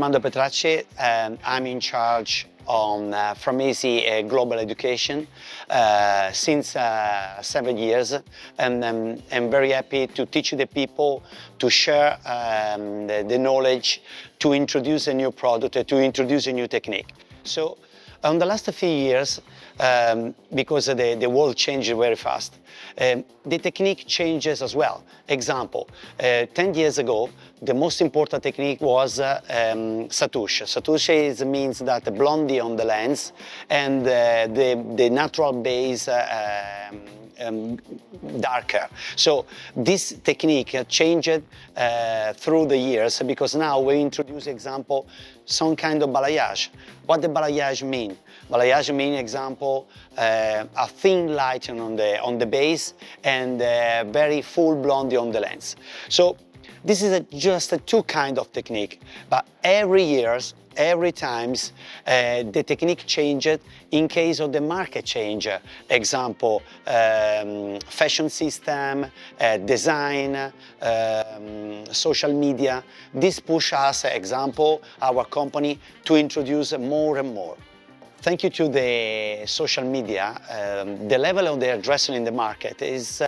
Armando Petracci, and I'm in charge on Framesi global education since 7 years, and I'm very happy to teach the people, to share the knowledge, to introduce a new product, to introduce a new technique. So in the last few years, because the world changes very fast, the technique changes as well. Example, 10 years ago, the most important technique was satouche. Satouche means that the blondie on the lens and the natural base darker. So this technique changed through the years, because now we introduce, example, some kind of balayage. What the balayage mean? Balayage mean, example, a thin lighting on the base and very full blondie on the lens. So this is just two kind of technique, but every times the technique changed in case of the market change. Example, fashion system, design, social media. This push us, example, our company to introduce more and more. Thank you to the social media, the level of the hairdressing in the market is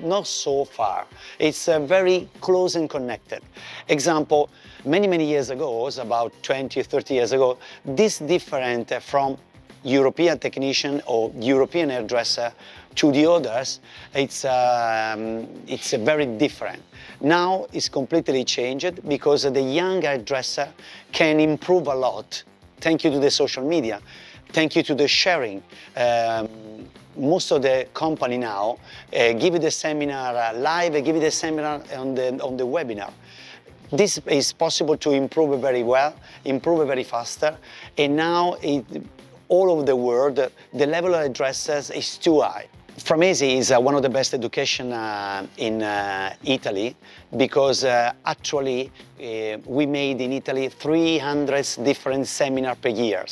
not so far. It's very close and connected. Example, many years ago, about 20, 30 years ago, this different from European technician or European hairdresser to the others, it's very different. Now it's completely changed because the young hairdresser can improve a lot. Thank you to the social media. Thank you to the sharing. Most of the company now give the seminar live, give the seminar on the webinar. This is possible to improve very well, improve very faster, and now all over the world, the level of addresses is too high. Framesi is one of the best education in Italy, because actually we made in Italy 300 different seminars per year.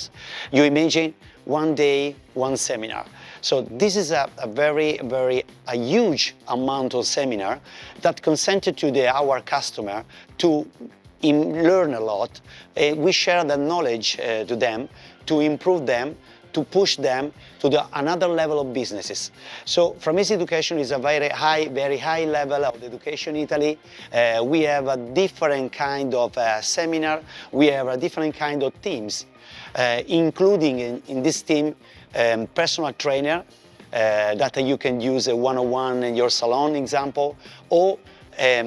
You imagine one day, one seminar. So this is a huge amount of seminar that consented to our customer to learn a lot. We share the knowledge to them, to improve them, to push them to another level of businesses. So Framesi education is a very high level of education in Italy. We have a different kind of seminar. We have a different kind of teams, including in this team personal trainer that you can use one-on-one in your salon, example, or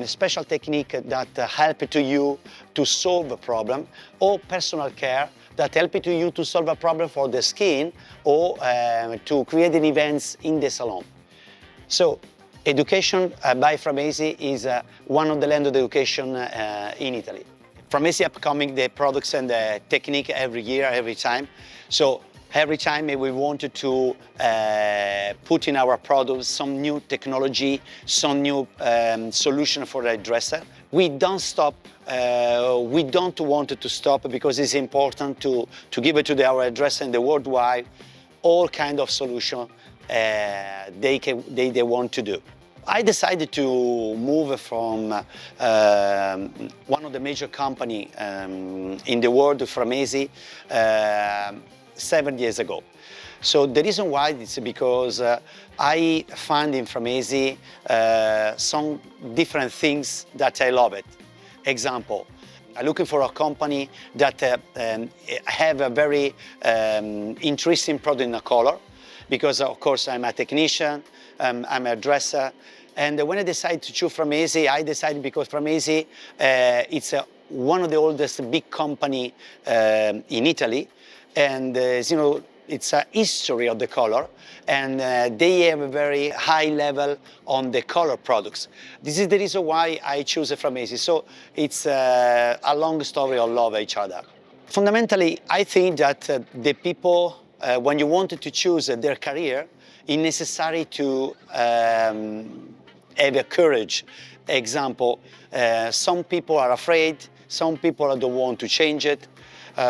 special technique that help to you to solve a problem, or personal care that help you to solve a problem for the skin, or to create an events in the salon. So education by Framesi is one of the land of education in Italy. Framesi upcoming the products and the technique every year, every time. So every time we wanted to put in our products some new technology, some new solution for the dresser. We don't stop. We don't want to stop, because it's important to give it to our dresser in the worldwide all kind of solution they want to do. I decided to move from one of the major company in the world, Framesi, 7 years ago. So the reason why is because I find in Framesi some different things that I love it. Example, I'm looking for a company that have a very interesting product in the color, because of course I'm a technician, I'm a dresser, and when I decided to choose Framesi, I decided because Framesi it's one of the oldest big company in Italy, and you know, it's a history of the color, and they have a very high level on the color products. This is the reason why I choose Framesi. So it's a long story of love each other. Fundamentally, I think that the people, when you wanted to choose their career, it's necessary to have a courage. Example, some people are afraid, some people don't want to change it.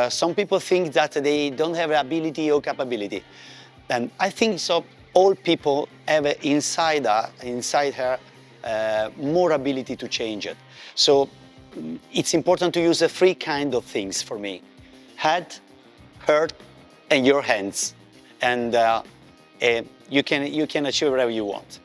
Some people think that they don't have the ability or capability. And I think so all people have inside her more ability to change it. So it's important to use three kind of things for me: head, heart, and your hands. And you can achieve whatever you want.